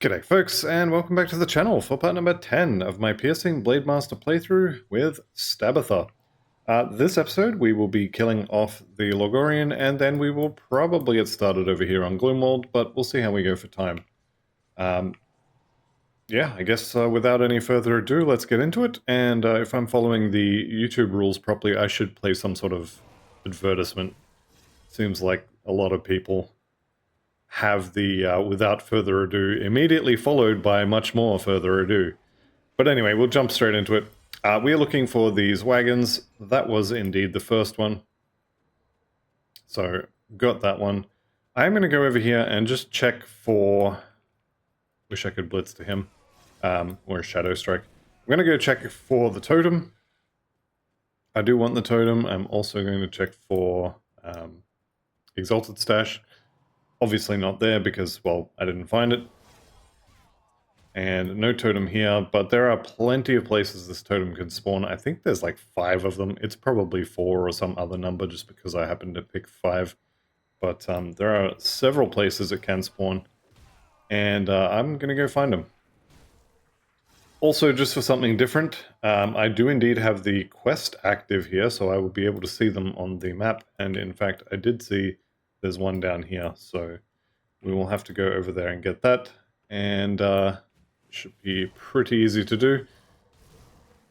G'day folks, and welcome back to the channel for part number 10 of my piercing Blademaster playthrough with Stabatha. This episode we will be killing off the Logorian, and then we will probably get started over here on Gloomwald, but we'll see how we go for time. Yeah, I guess without any further ado, let's get into it, and if I'm following the YouTube rules properly, I should play some sort of advertisement. Seems like a lot of people have the without further ado immediately followed by much more further ado. But anyway, we'll jump straight into it. We are looking for these wagons. That was indeed the first one. So, got that one. I'm going to go over here and just check for... Wish I could blitz to him. Or a Shadow Strike. I'm going to go check for the totem. I do want the totem. I'm also going to check for Exalted Stash. Obviously not there because, well, I didn't find it. And no totem here, but there are plenty of places this totem can spawn. I think there's like 5 of them. It's probably 4 or some other number just because I happened to pick 5. But there are several places it can spawn. And I'm going to go find them. Also, just for something different, I do indeed have the quest active here, so I will be able to see them on the map. And in fact, I did see there's one down here, so we will have to go over there and get that. And should be pretty easy to do.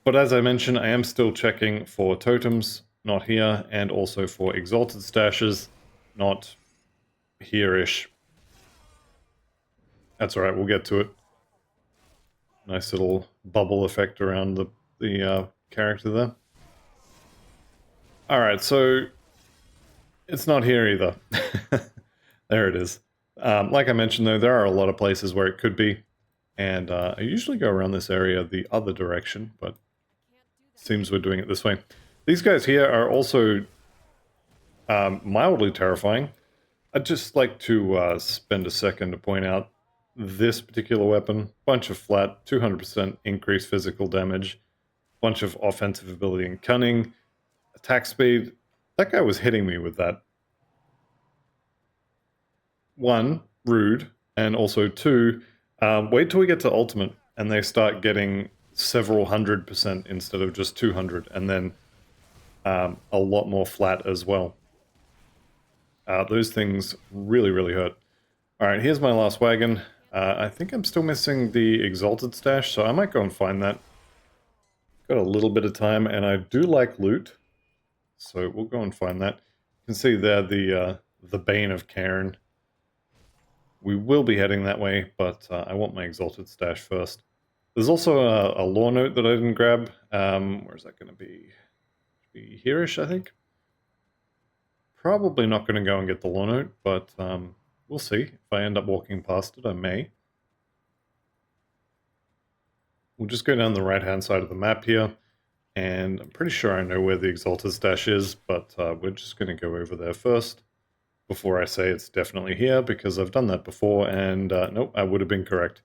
But as I mentioned, I am still checking for totems, not here, and also for exalted stashes, not here-ish. That's alright, we'll get to it. Nice little bubble effect around the character there. Alright, so it's not here either. There it is. Like I mentioned though, there are a lot of places where it could be. And I usually go around this area the other direction, but it seems we're doing it this way. These guys here are also mildly terrifying. I'd just like to spend a second to point out this particular weapon. Bunch of flat, 200% increased physical damage, bunch of offensive ability and cunning, attack speed. That guy was hitting me with that. 1, rude, and also 2, wait till we get to ultimate and they start getting several 100% instead of just 200, and then a lot more flat as well. Those things really, really hurt. Alright, here's my last wagon. I think I'm still missing the Exalted Stash, so I might go and find that. Got a little bit of time, and I do like loot, so we'll go and find that. You can see there the Bane of Cairn. We will be heading that way, but I want my Exalted Stash first. There's also a lore note that I didn't grab. Where's that going to be? Be here-ish, I think. Probably not going to go and get the lore note, but we'll see. If I end up walking past it, I may. We'll just go down the right-hand side of the map here, and I'm pretty sure I know where the Exalted Stash is, but we're just going to go over there first before I say it's definitely here, because I've done that before, and nope, I would have been correct.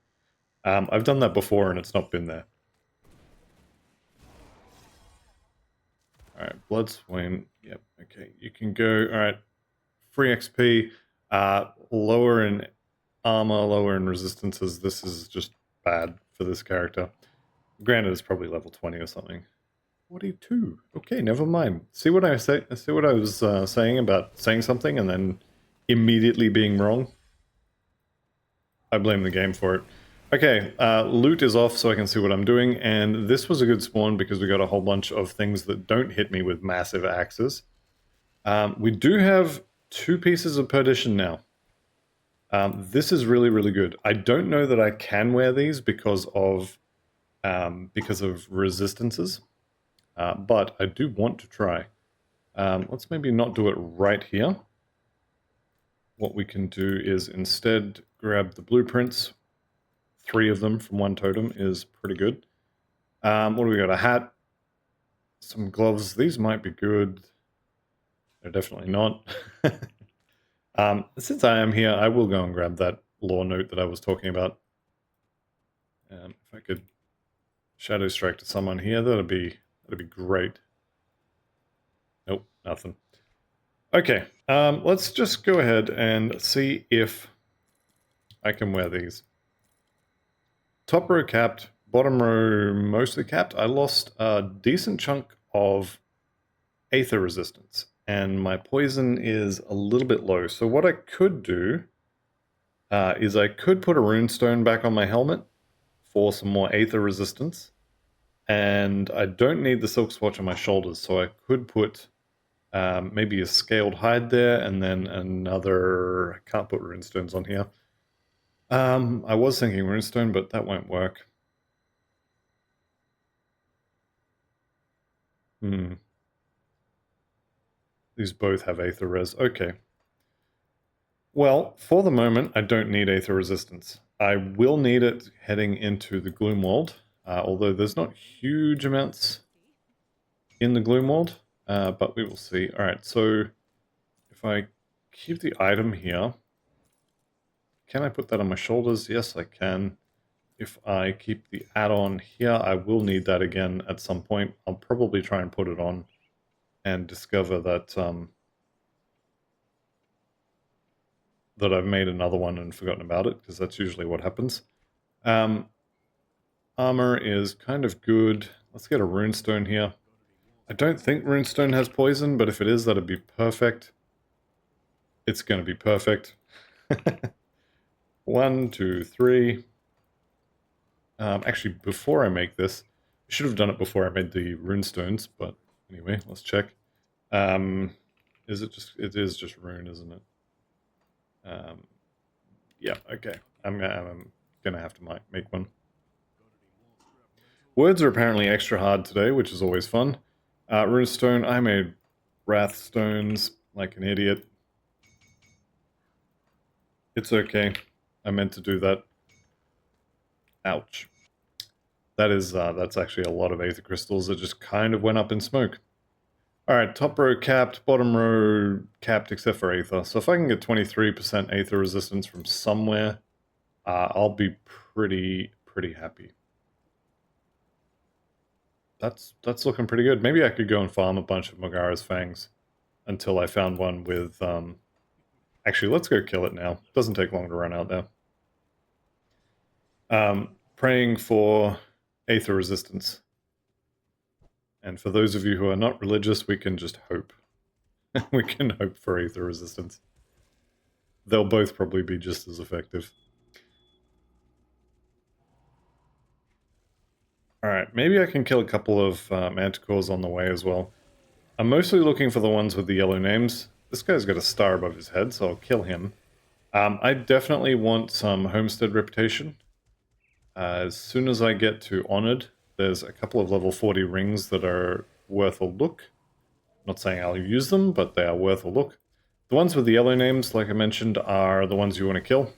I've done that before, and it's not been there. Alright, Blood Swain. Yep, okay, you can go. Alright, free XP, lower in armor, lower in resistances. This is just bad for this character. Granted, it's probably level 20 or something. 42. Okay, never mind. See what I say? See what I was saying about saying something and then immediately being wrong? I blame the game for it. Okay, loot is off so I can see what I'm doing, and this was a good spawn because we got a whole bunch of things that don't hit me with massive axes. We do have 2 pieces of perdition now. This is really, really good. I don't know that I can wear these because of resistances. But I do want to try. Let's maybe not do it right here. What we can do is instead grab the blueprints. 3 of them from 1 totem is pretty good. What do we got? A hat. Some gloves. These might be good. They're definitely not. Since I am here, I will go and grab that lore note that I was talking about. If I could Shadow Strike to someone here, that'd be great. Nope, nothing. Okay, let's just go ahead and see if I can wear these. top row capped, bottom row mostly capped. I lost a decent chunk of Aether resistance, and my poison is a little bit low. So what I could do is I could put a runestone back on my helmet for some more Aether resistance, and I don't need the silk swatch on my shoulders, so I could put maybe a scaled hide there, and then another... I can't put runestones on here. I was thinking runestone, but that won't work. These both have Aether res. Okay. Well, for the moment, I don't need Aether resistance. I will need it heading into the Gloom World, although there's not huge amounts in the Gloom World, but we will see. Alright, so if I keep the item here, can I put that on my shoulders? Yes, I can. If I keep the add-on here, I will need that again at some point. I'll probably try and put it on and discover that that I've made another one and forgotten about it, because that's usually what happens. Armor is kind of good. Let's get a runestone here. I don't think runestone has poison, but if it is, that'd be perfect. It's going to be perfect. 1, 2, 3. Actually, before I make this, I should have done it before I made the runestones, but anyway, let's check. Is it just... It is just rune, isn't it? Yeah, okay. I'm gonna have to make one. Words are apparently extra hard today, which is always fun. Runestone, I made wrath stones like an idiot. It's okay. I meant to do that. Ouch. That is, that's actually a lot of Aether crystals that just kind of went up in smoke. Alright, top row capped, bottom row capped except for Aether. So if I can get 23% Aether resistance from somewhere, I'll be pretty happy. That's looking pretty good. Maybe I could go and farm a bunch of Maggara's fangs until I found one with... Actually, let's go kill it now. Doesn't take long to run out there. Praying for Aether resistance. And for those of you who are not religious, we can just hope. We can hope for Aether resistance. They'll both probably be just as effective. Alright, maybe I can kill a couple of manticores on the way as well. I'm mostly looking for the ones with the yellow names. This guy's got a star above his head, so I'll kill him. I definitely want some homestead reputation. As soon as I get to Honored, there's a couple of level 40 rings that are worth a look. Not saying I'll use them, but they are worth a look. The ones with the yellow names, like I mentioned, are the ones you want to kill.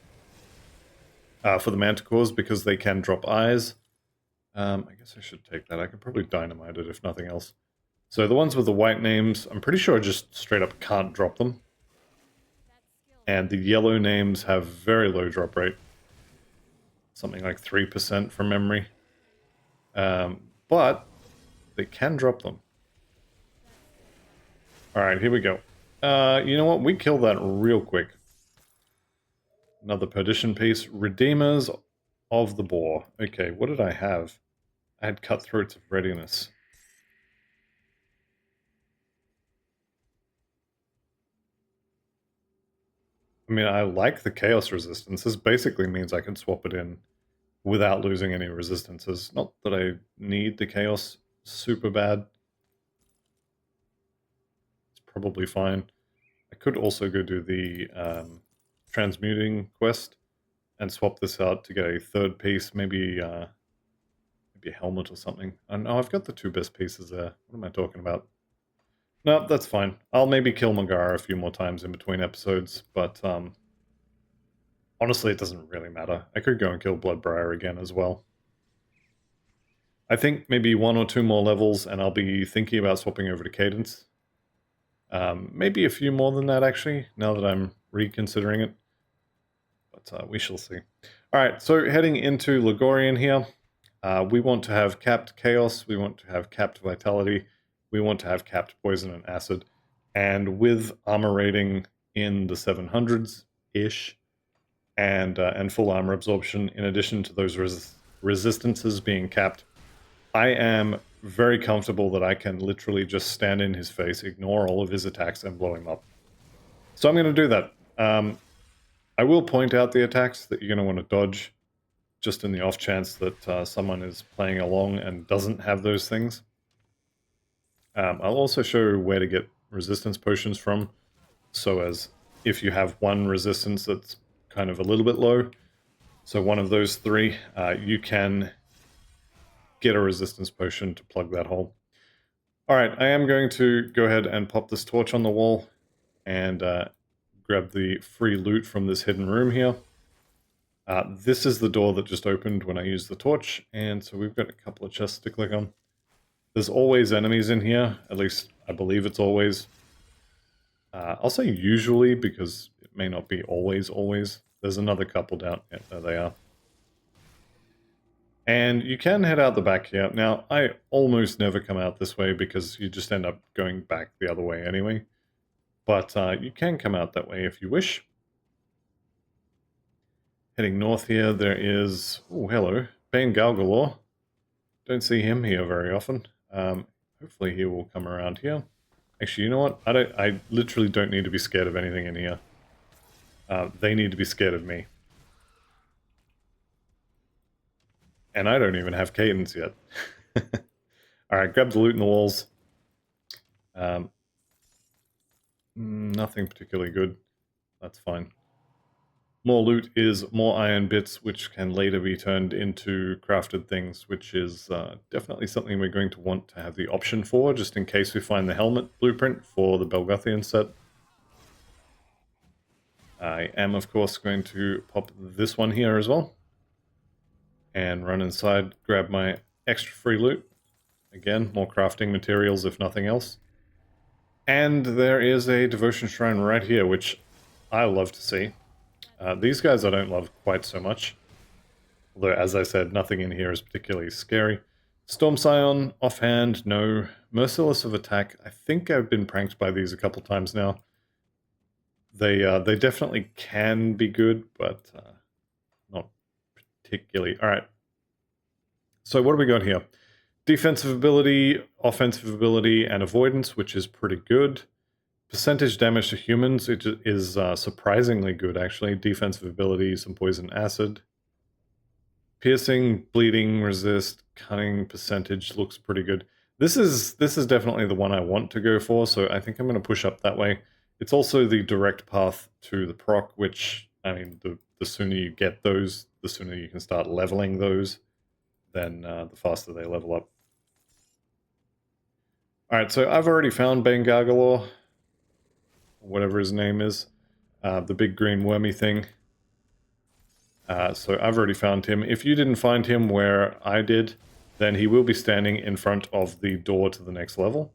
For the manticores, because they can drop eyes. I guess I should take that. I could probably dynamite it if nothing else. So the ones with the white names, I'm pretty sure I just straight up can't drop them. And the yellow names have very low drop rate. Something like 3% from memory. But they can drop them. Alright, here we go. You know what? We kill that real quick. Another perdition piece. Redeemers of the Boar. Okay, what did I have? I had Cutthroats of Readiness. I mean, I like the Chaos Resistance. This basically means I can swap it in without losing any resistances. Not that I need the Chaos super bad. It's probably fine. I could also go do the Transmuting quest and swap this out to get a third piece, maybe a helmet or something. And oh, I've got the 2 best pieces there. What am I talking about? No, that's fine. I'll maybe kill Maggara a few more times in between episodes, but honestly, it doesn't really matter. I could go and kill Bloodbriar again as well. I think maybe 1 or 2 more levels, and I'll be thinking about swapping over to Cadence. Maybe a few more than that, actually, now that I'm reconsidering it. But we shall see. Alright, so heading into Logorian here. We want to have capped Chaos, we want to have capped Vitality, we want to have capped Poison and Acid, and with armor rating in the 700s-ish, and full armor absorption, in addition to those resistances being capped, I am very comfortable that I can literally just stand in his face, ignore all of his attacks, and blow him up. So I'm going to do that. I will point out the attacks that you're going to want to dodge, just in the off chance that someone is playing along and doesn't have those things. I'll also show where to get resistance potions from, so as if you have one resistance that's kind of a little bit low, so one of those three, you can get a resistance potion to plug that hole. Alright, I am going to go ahead and pop this torch on the wall and grab the free loot from this hidden room here. This is the door that just opened when I used the torch, and so we've got a couple of chests to click on. There's always enemies in here, at least I believe it's always. I'll say usually because it may not be always. There's another couple down. Yeah, there they are. And you can head out the back here. Now, I almost never come out this way because you just end up going back the other way anyway. But you can come out that way if you wish. Heading north here, there is... Oh, hello. Bane Galgalore. Don't see him here very often. Hopefully he will come around here. Actually, you know what? I literally don't need to be scared of anything in here. They need to be scared of me. And I don't even have cadence yet. Alright, grab the loot in the walls. Nothing particularly good. That's fine. More loot is more iron bits, which can later be turned into crafted things, which is definitely something we're going to want to have the option for, just in case we find the helmet blueprint for the Belgothian set. I am, of course, going to pop this one here as well. And run inside, grab my extra free loot. Again, more crafting materials if nothing else. And there is a devotion shrine right here, which I love to see. These guys I don't love quite so much. Although, as I said, nothing in here is particularly scary. Storm Scion, offhand, no. Merciless of attack, I think I've been pranked by these a couple times now. They definitely can be good, but not particularly. Alright. So what do we got here? Defensive ability, offensive ability, and avoidance, which is pretty good. Percentage damage to humans, it is surprisingly good, actually. Defensive ability, some poison acid. Piercing, bleeding, resist, cunning percentage looks pretty good. This is definitely the one I want to go for, so I think I'm going to push up that way. It's also the direct path to the proc, which, I mean, the sooner you get those, the sooner you can start leveling those, then the faster they level up. Alright, so I've already found Bane Galgalore, whatever his name is, the big green wormy thing. So I've already found him. If you didn't find him where I did, then he will be standing in front of the door to the next level.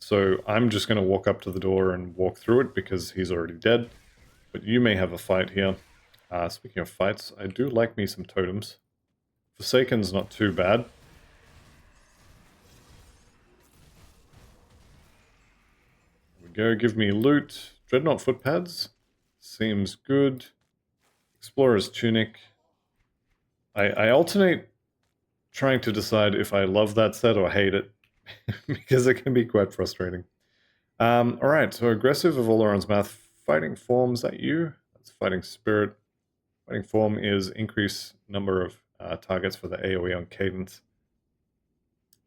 So I'm just going to walk up to the door and walk through it because he's already dead. But you may have a fight here. Speaking of fights, I do like me some totems. Forsaken's not too bad. Here we go, give me loot. Dreadnought footpads. Seems good. Explorer's tunic. I alternate trying to decide if I love that set or hate it. because it can be quite frustrating. Alright, so aggressive of Oleron's Math. Fighting form, is that you? That's fighting spirit. Fighting form is increase number of targets for the AoE on cadence.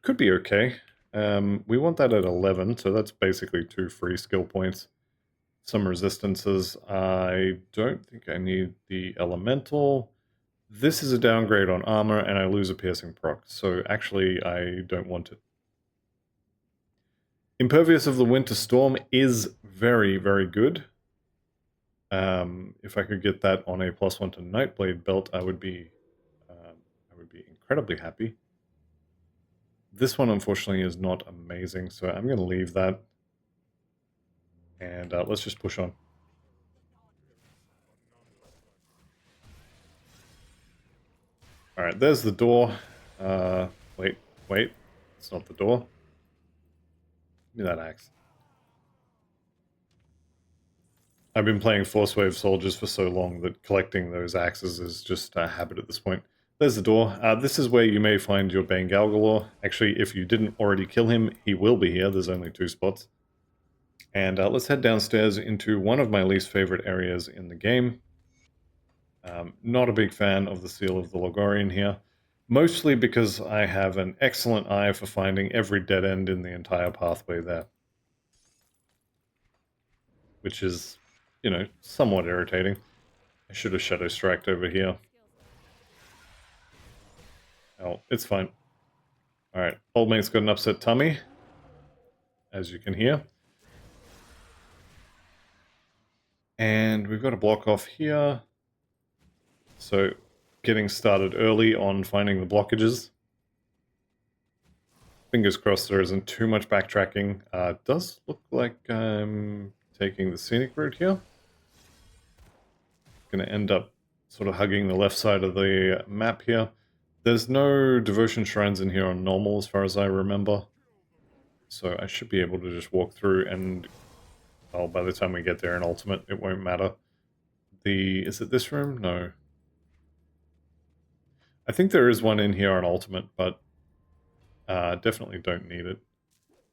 Could be okay. We want that at 11, so that's basically 2 free skill points. Some resistances. I don't think I need the elemental. This is a downgrade on armor, and I lose a piercing proc, so actually I don't want it. Impervious of the Winter Storm is very, very good. If I could get that on a +1 to Nightblade belt, I would be incredibly happy. This one, unfortunately, is not amazing, so I'm going to leave that. And let's just push on. Alright, there's the door. Wait, it's not the door. Give me that axe. I've been playing Force Wave Soldiers for so long that collecting those axes is just a habit at this point. there's the door. This is where you may find your Bane Galgalor. Actually, if you didn't already kill him, he will be here. There's only 2 spots. And let's head downstairs into one of my least favorite areas in the game. Not a big fan of the Seal of the Logorian here. Mostly because I have an excellent eye for finding every dead end in the entire pathway there. Which is, you know, somewhat irritating. I should have Shadow Striked over here. Oh, it's fine. Alright, old mate's got an upset tummy, as you can hear. And we've got a block off here. So, getting started early on finding the blockages. Fingers crossed there isn't too much backtracking. It does look like I'm taking the scenic route here. Gonna end up sort of hugging the left side of the map here. There's no devotion shrines in here on normal as far as I remember. So I should be able to just walk through and, well, by the time we get there in ultimate, it won't matter. Is it this room? No. I think there is one in here on ultimate, but definitely don't need it.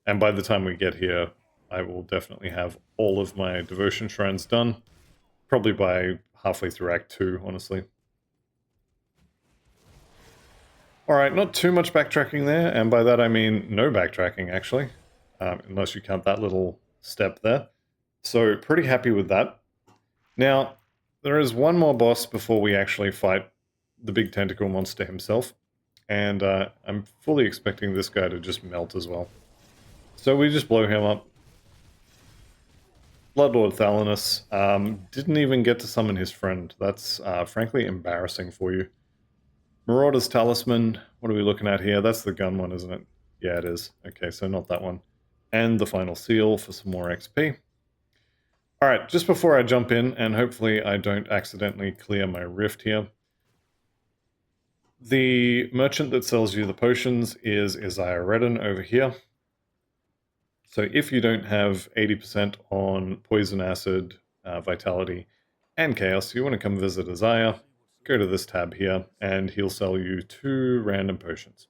And by the time we get here, I will definitely have all of my devotion shrines done. Probably by halfway through Act 2, honestly. Alright, not too much backtracking there, and by that I mean no backtracking, actually. Unless you count that little step there. So, pretty happy with that. Now, there is one more boss before we actually fight the big tentacle monster himself. And I'm fully expecting this guy to just melt as well. So we just blow him up. Bloodlord Thalanus didn't even get to summon his friend. That's frankly embarrassing for you. Marauder's Talisman, what are we looking at here? That's the gun one, isn't it? Yeah, it is. Okay, so not that one. And the final seal for some more XP. Alright, just before I jump in, and hopefully I don't accidentally clear my rift here. The merchant that sells you the potions is Isaiah Redden over here. So if you don't have 80% on Poison Acid, Vitality, and Chaos, you want to come visit Isaiah, go to this tab here, and he'll sell you 2 random potions.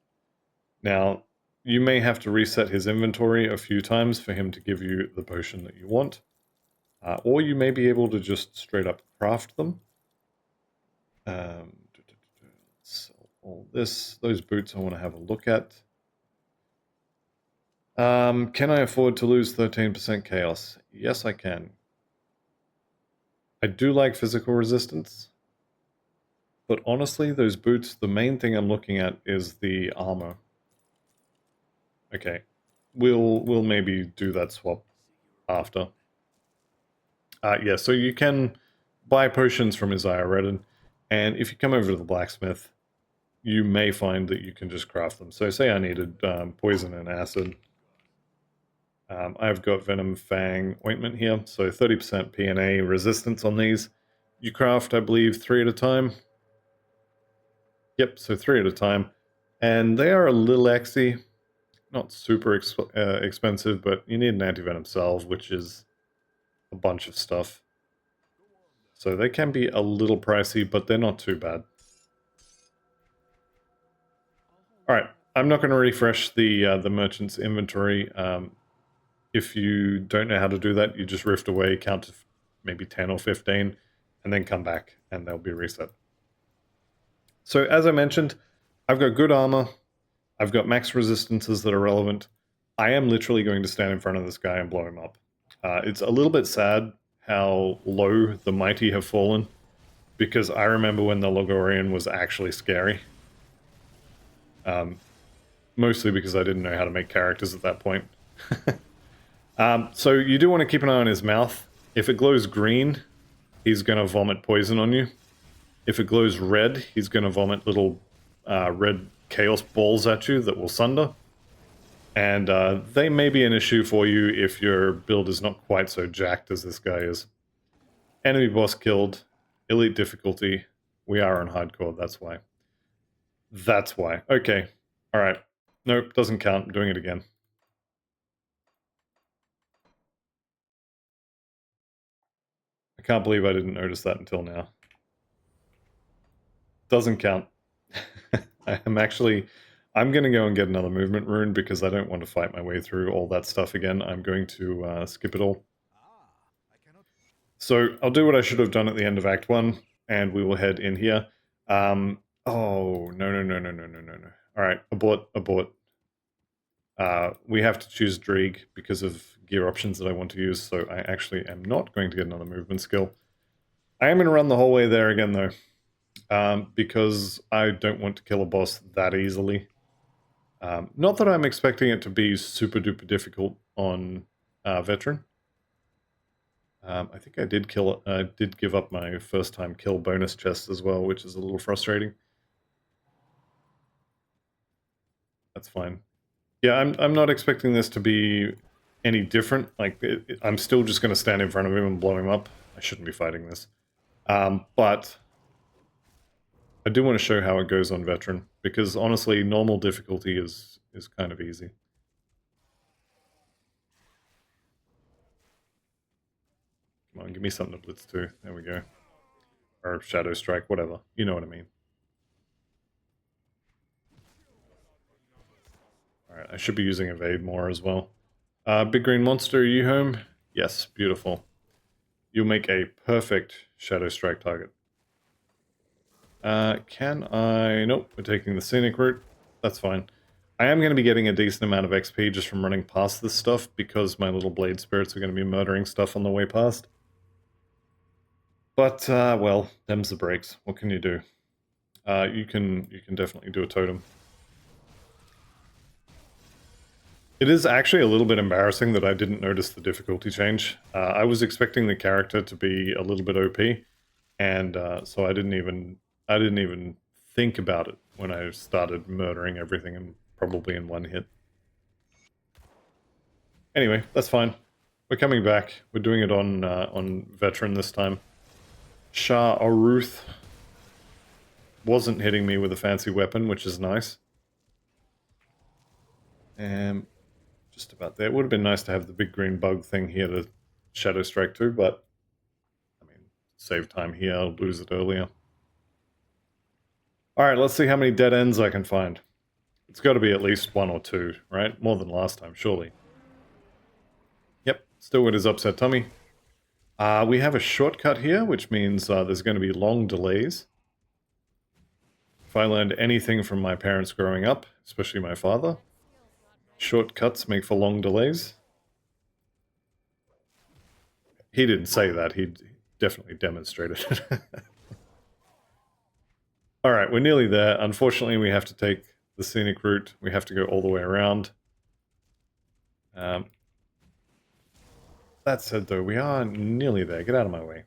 Now, you may have to reset his inventory a few times for him to give you the potion that you want. Or you may be able to just straight up craft them. Sell all this. Those boots I want to have a look at. Can I afford to lose 13% chaos? Yes, I can. I do like physical resistance. But honestly, those boots, the main thing I'm looking at is the armor. Okay. We'll maybe do that swap after. Yeah, so you can buy potions from Isaiah Redden, and if you come over to the blacksmith, you may find that you can just craft them. So say I needed poison and acid. I've got Venom Fang ointment here, so 30% PNA resistance on these. You craft, I believe, 3 at a time. Yep, so 3 at a time. And they are a little exy, not super expensive, but you need an anti-venom salve, which is a bunch of stuff. So they can be a little pricey, but they're not too bad. Alright, I'm not going to refresh the merchant's inventory. If you don't know how to do that, you just rift away, count to maybe 10 or 15, and then come back, and they'll be reset. So as I mentioned, I've got good armor, I've got max resistances that are relevant. I am literally going to stand in front of this guy and blow him up. It's a little bit sad how low the mighty have fallen, because I remember when the Logorian was actually scary. Mostly because I didn't know how to make characters at that point. So you do want to keep an eye on his mouth. If it glows green, he's going to vomit poison on you. If it glows red, he's going to vomit little red chaos balls at you that will sunder. And they may be an issue for you if your build is not quite so jacked as this guy is. Enemy boss killed. Elite difficulty. We are on hardcore, that's why. That's why. Okay. Alright. Nope, doesn't count. I'm doing it again. I can't believe I didn't notice that until now. Doesn't count. I'm going to go and get another movement rune because I don't want to fight my way through all that stuff again. I'm going to skip it all. So I'll do what I should have done at the end of Act 1, and we will head in here. Oh, no. All right, abort. We have to choose Dreeg because of gear options that I want to use, so I actually am not going to get another movement skill. I am going to run the whole way there again, though, because I don't want to kill a boss that easily. Not that I'm expecting it to be super duper difficult on Veteran. I think I did give up my first time kill bonus chest as well, which is a little frustrating. That's fine. Yeah, I'm not expecting this to be any different. Like, I'm still just going to stand in front of him and blow him up. I shouldn't be fighting this. But I do want to show how it goes on Veteran, because honestly, normal difficulty is kind of easy. Come on, give me something to blitz to. There we go. Or Shadow Strike, whatever. You know what I mean. Alright, I should be using Evade more as well. Big Green Monster, are you home? Yes, beautiful. You'll make a perfect Shadow Strike target. Can I... Nope, we're taking the scenic route. That's fine. I am going to be getting a decent amount of XP just from running past this stuff, because my little blade spirits are going to be murdering stuff on the way past. But, well, them's the breaks. What can you do? You can definitely do a totem. It is actually a little bit embarrassing that I didn't notice the difficulty change. I was expecting the character to be a little bit OP, and so I didn't even think about it when I started murdering everything, and probably in one hit. Anyway, that's fine. We're coming back. We're doing it on Veteran this time. Shah Aruth wasn't hitting me with a fancy weapon, which is nice. Just about there. It would have been nice to have the big green bug thing here to Shadow Strike too, but I mean, save time here, I'll lose it earlier. Alright, let's see how many dead ends I can find. It's got to be at least 1 or 2, right? More than last time, surely. Yep, still with his upset tummy. We have a shortcut here, which means there's going to be long delays. If I learned anything from my parents growing up, especially my father, shortcuts make for long delays. He didn't say that, he definitely demonstrated it. Alright, we're nearly there. Unfortunately, we have to take the scenic route. We have to go all the way around. That said, though, we are nearly there. Get out of my way.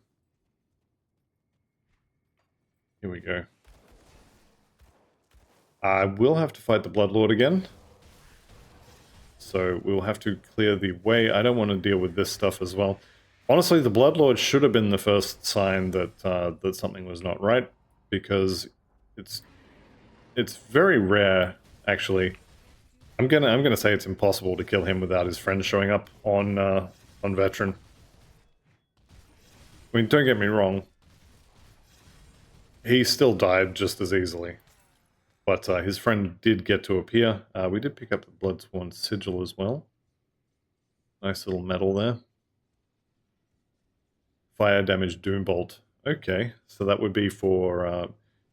Here we go. I will have to fight the Bloodlord again. So we'll have to clear the way. I don't want to deal with this stuff as well. Honestly, the Bloodlord should have been the first sign that that something was not right, because it's very rare, actually. I'm gonna say it's impossible to kill him without his friends showing up on Veteran. I mean, don't get me wrong. He still died just as easily. But his friend did get to appear. We did pick up the Bloodsworn Sigil as well. Nice little medal there. Fire damage Doombolt. Okay, so that would be for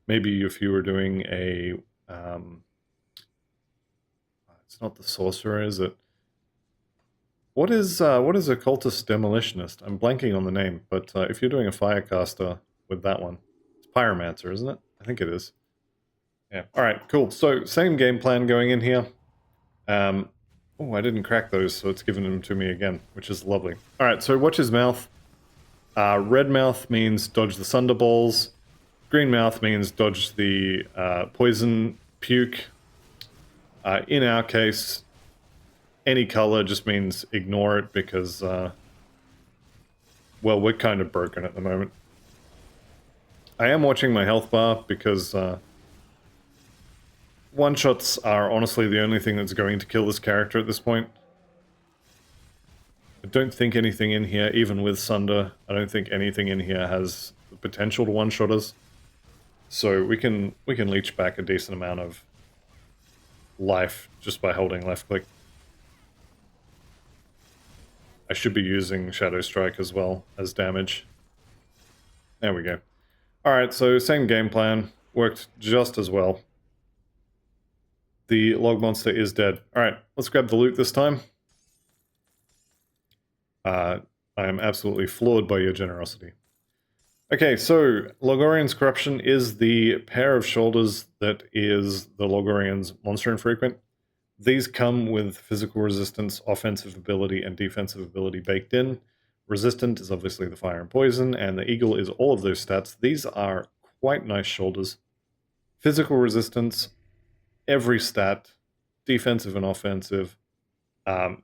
maybe if you were doing a... it's not the Sorcerer, is it? What is a Cultist Demolitionist? I'm blanking on the name, but if you're doing a Firecaster with that one, it's Pyromancer, isn't it? I think it is. Yeah. Alright, cool. So, same game plan going in here. Oh, I didn't crack those, so it's given them to me again, which is lovely. Alright, so watch his mouth. Red mouth means dodge the Thunderballs. Green mouth means dodge the poison puke. In our case, any color just means ignore it because, well, we're kind of broken at the moment. I am watching my health bar because one-shots are honestly the only thing that's going to kill this character at this point. I don't think anything in here, even with Sunder, I don't think anything in here has the potential to one-shot us. So we can leech back a decent amount of life just by holding left click. I should be using Shadow Strike as well as damage. There we go. Alright, so same game plan. Worked just as well. The log monster is dead. Alright, let's grab the loot this time. I am absolutely floored by your generosity. Okay, so Logorian's Corruption is the pair of shoulders that is the Logorian's Monster Infrequent. These come with physical resistance, offensive ability, and defensive ability baked in. Resistant is obviously the fire and poison, and the eagle is all of those stats. These are quite nice shoulders. Physical resistance, every stat, defensive and offensive,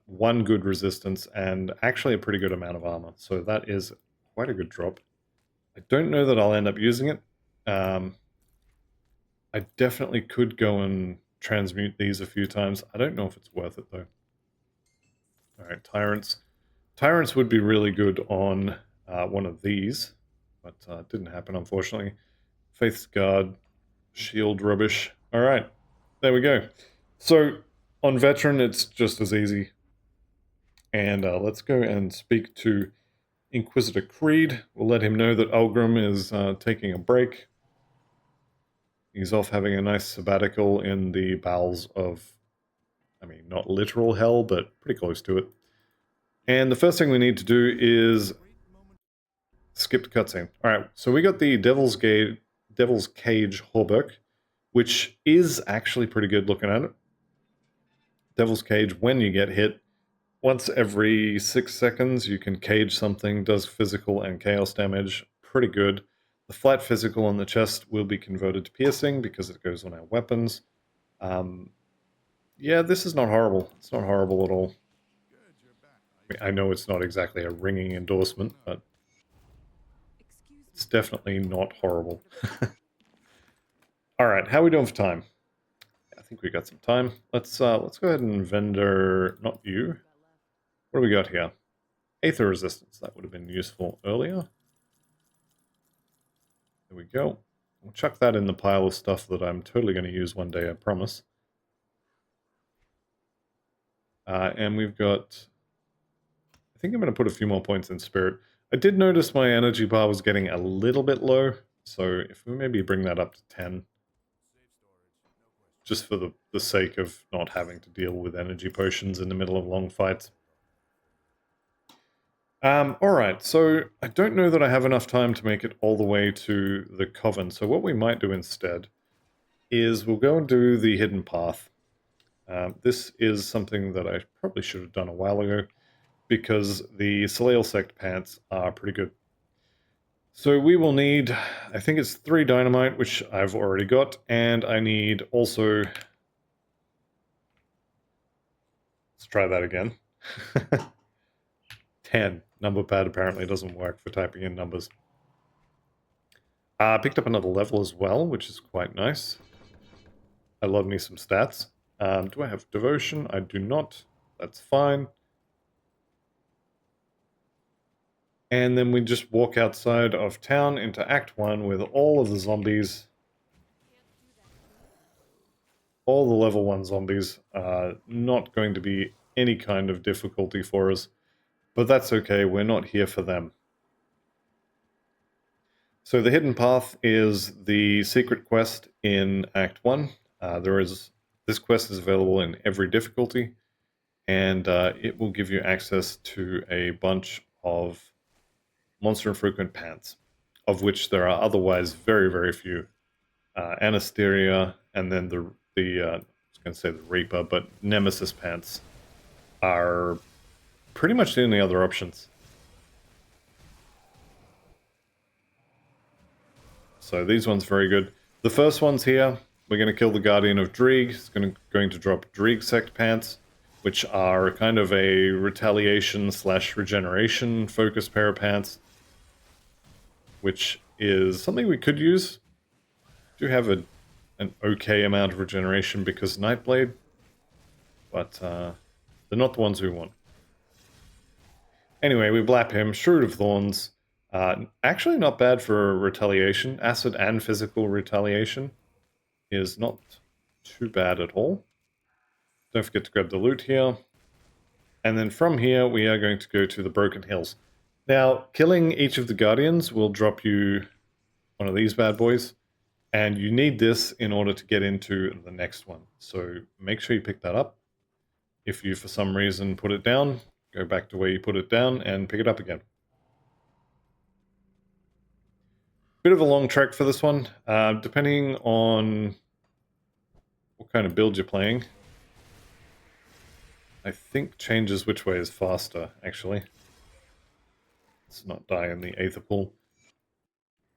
one good resistance, and actually a pretty good amount of armor. So that is quite a good drop. I don't know that I'll end up using it. I definitely could go and transmute these a few times. I don't know if it's worth it though. Alright, Tyrants. Tyrants would be really good on one of these, but it didn't happen unfortunately. Faith's Guard, shield rubbish. Alright, there we go. So on Veteran it's just as easy. And let's go and speak to Inquisitor Creed. We'll let him know that Ulgrim is taking a break. He's off having a nice sabbatical in the bowels of, I mean, not literal hell, but pretty close to it. And the first thing we need to do is skip the cutscene. Alright, so we got the Devil's Cage Hauberk, which is actually pretty good looking at it. Devil's Cage, when you get hit, once every 6 seconds you can cage something, does physical and chaos damage, pretty good. The flat physical on the chest will be converted to piercing because it goes on our weapons. Yeah, this is not horrible. It's not horrible at all. I mean, I know it's not exactly a ringing endorsement, but it's definitely not horrible. Alright, how are we doing for time? I think we got some time. Let's go ahead and vendor, not you. What do we got here? Aether resistance, that would have been useful earlier. There we go. We'll chuck that in the pile of stuff that I'm totally going to use one day, I promise. And we've got... I think I'm going to put a few more points in Spirit. I did notice my energy bar was getting a little bit low, so if we maybe bring that up to 10, just for the sake of not having to deal with energy potions in the middle of long fights. Alright, so I don't know that I have enough time to make it all the way to the Coven, so what we might do instead is we'll go and do the Hidden Path. This is something that I probably should have done a while ago, because the Soleil Sect pants are pretty good. So we will need, I think it's 3 dynamite, which I've already got, and I need also... Let's try that again. 10. Number pad apparently doesn't work for typing in numbers. Picked up another level as well, which is quite nice. I love me some stats. Do I have devotion? I do not. That's fine. And then we just walk outside of town into Act 1 with all of the zombies. All the level 1 zombies are not going to be any kind of difficulty for us. But that's okay, we're not here for them. So the Hidden Path is the secret quest in Act 1. This quest is available in every difficulty, and it will give you access to a bunch of Monster Infrequent pants, of which there are otherwise very, very few. Anasteria, and then I was going to say the Reaper, but Nemesis pants are pretty much the only other options. So these ones very good. The first one's here. We're going to kill the Guardian of Dreeg. It's going to drop Dreeg Sect pants, which are kind of a retaliation / regeneration focused pair of pants, which is something we could use. Do have an okay amount of regeneration because Nightblade, but they're not the ones we want. Anyway, we blap him, Shroud of Thorns. Actually not bad for retaliation. Acid and physical retaliation is not too bad at all. Don't forget to grab the loot here. And then from here, we are going to go to the Broken Hills. Now, killing each of the Guardians will drop you one of these bad boys. And you need this in order to get into the next one. So make sure you pick that up. If you, for some reason, put it down, go back to where you put it down and pick it up again. Bit of a long trek for this one, depending on what kind of build you're playing. I think changes which way is faster, actually. Let's not die in the Aether Pool.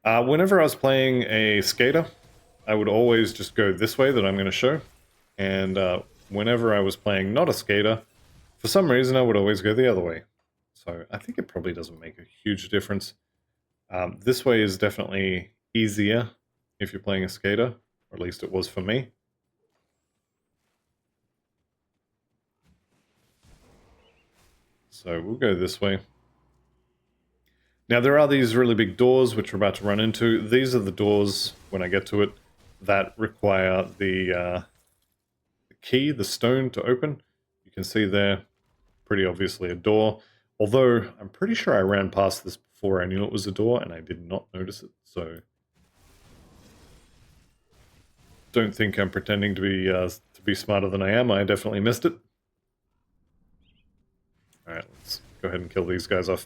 Whenever I was playing a skater, I would always just go this way that I'm going to show. And whenever I was playing not a skater, for some reason I would always go the other way. So I think it probably doesn't make a huge difference. This way is definitely easier if you're playing a skater, or at least it was for me. So we'll go this way. Now there are these really big doors which we're about to run into. These are the doors, when I get to it, that require the key, the stone, to open. You can see there, pretty obviously a door. Although, I'm pretty sure I ran past this before I knew it was a door, and I did not notice it, so... Don't think I'm pretending to be smarter than I am. I definitely missed it. Alright, let's go ahead and kill these guys off.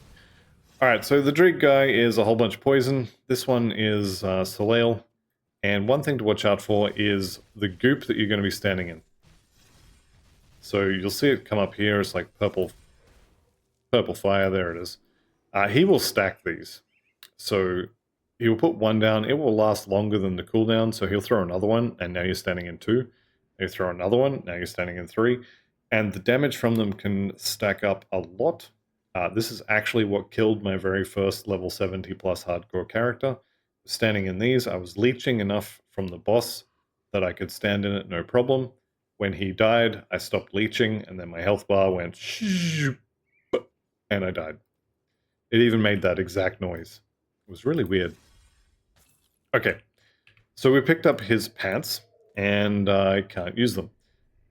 Alright, so the Dreeg guy is a whole bunch of poison. This one is Soleil. And one thing to watch out for is the goop that you're going to be standing in. So you'll see it come up here. It's like purple fire. There it is. He will stack these. So he will put one down. It will last longer than the cooldown. So he'll throw another one, and now you're standing in 2. You throw another one, now you're standing in 3. And the damage from them can stack up a lot. This is actually what killed my very first level 70 plus hardcore character. Standing in these, I was leeching enough from the boss that I could stand in it no problem. When he died, I stopped leeching, and then my health bar went and I died. It even made that exact noise. It was really weird. Okay, so we picked up his pants, and I can't use them.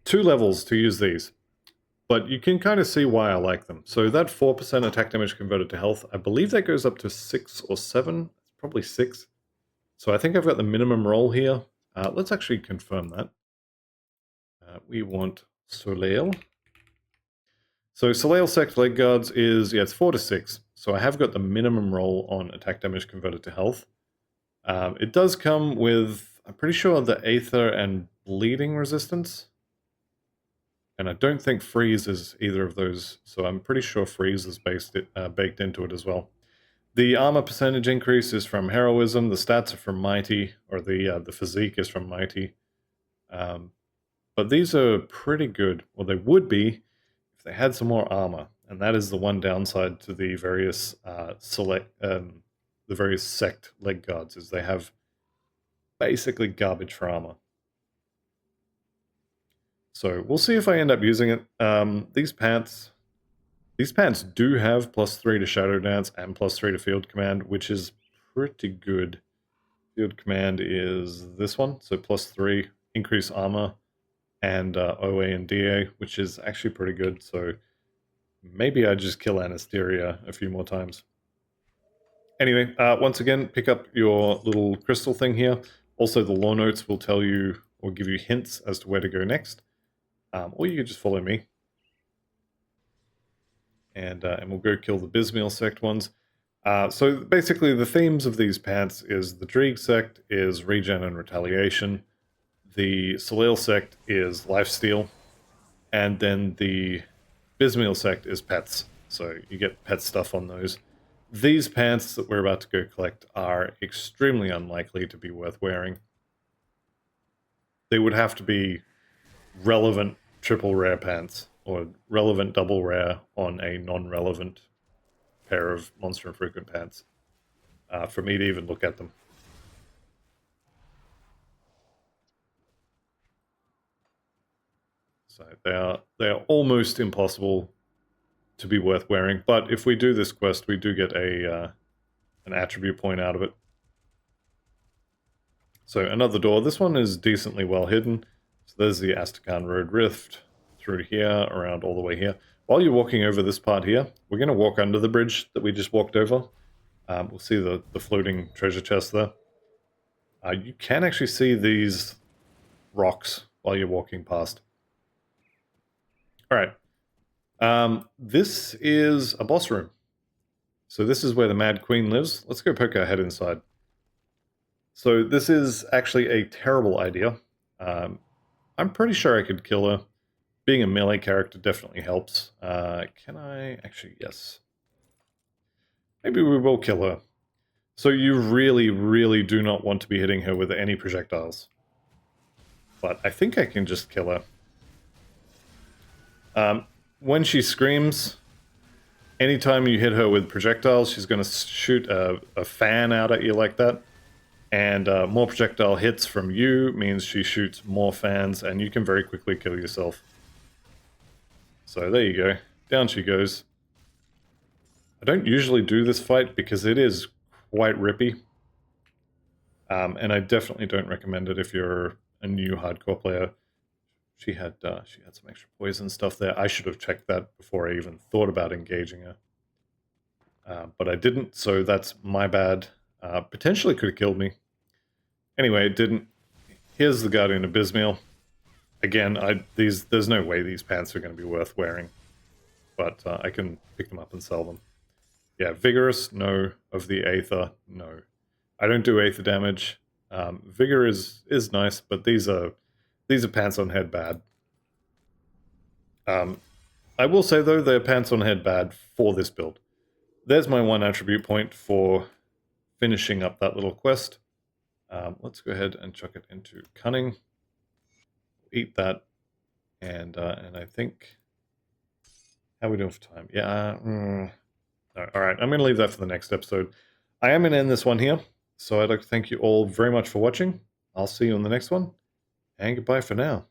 2 levels to use these. But you can kind of see why I like them. So that 4% attack damage converted to health, I believe that goes up to 6 or 7. It's probably 6. So I think I've got the minimum roll here. Let's actually confirm that. We want Soleil. So Soleil Sect Leg Guards is, yeah, it's 4 to 6. So I have got the minimum roll on attack damage converted to health. It does come with, I'm pretty sure, the Aether and Bleeding resistance. And I don't think Freeze is either of those, so I'm pretty sure Freeze is baked into it as well. The armor percentage increase is from Heroism, the stats are from Mighty, or the physique is from Mighty. But these are pretty good. Well, they would be if they had some more armor, and that is the one downside to the various sect leg guards, is they have basically garbage for armor. So we'll see if I end up using it. These pants do have +3 to Shadow Dance and +3 to Field Command, which is pretty good. Field Command is this one, so +3, increase armor, and OA and DA, which is actually pretty good. So maybe I just kill Anasteria a few more times. Anyway, once again, pick up your little crystal thing here. Also, the lore notes will tell you or give you hints as to where to go next. Or you could just follow me. And we'll go kill the Bismail sect ones. So basically the themes of these pants is the Dreeg sect is regen and retaliation. The Soleil sect is lifesteal. And then the Bismail sect is pets. So you get pet stuff on those. These pants that we're about to go collect are extremely unlikely to be worth wearing. They would have to be relevant triple rare pants, or relevant double rare on a non-relevant pair of monster and frequent pants, for me to even look at them. So they are almost impossible to be worth wearing, but if we do this quest, we do get a an attribute point out of it. So another door. This one is decently well hidden. So there's the Astrakhan Road Rift through here, around all the way here. While you're walking over this part here, we're going to walk under the bridge that we just walked over. We'll see the floating treasure chest there. You can actually see these rocks while you're walking past. Alright. This is a boss room. So this is where the Mad Queen lives. Let's go poke our head inside. So this is actually a terrible idea. I'm pretty sure I could kill her. Being a melee character definitely helps. Can I? Actually, yes. Maybe we will kill her. So you really, really do not want to be hitting her with any projectiles. But I think I can just kill her. When she screams, anytime you hit her with projectiles, she's going to shoot a fan out at you like that. And more projectile hits from you means she shoots more fans, and you can very quickly kill yourself. So there you go. Down she goes. I don't usually do this fight because it is quite rippy. And I definitely don't recommend it if you're a new hardcore player. She had some extra poison stuff there. I should have checked that before I even thought about engaging her. But I didn't, so that's my bad. Potentially could have killed me. Anyway, it didn't. Here's the Guardian of Bismail. Again, there's no way these pants are going to be worth wearing. But I can pick them up and sell them. Yeah, Vigorous, no. Of the Aether, no. I don't do Aether damage. Vigor is nice, but these are pants on head bad. I will say, though, they're pants on head bad for this build. There's my one attribute point for finishing up that little quest. Let's go ahead and chuck it into Cunning. Eat that. And I think... How are we doing for time? Yeah. No, all right, I'm going to leave that for the next episode. I am going to end this one here. So I'd like to thank you all very much for watching. I'll see you on the next one. And goodbye for now.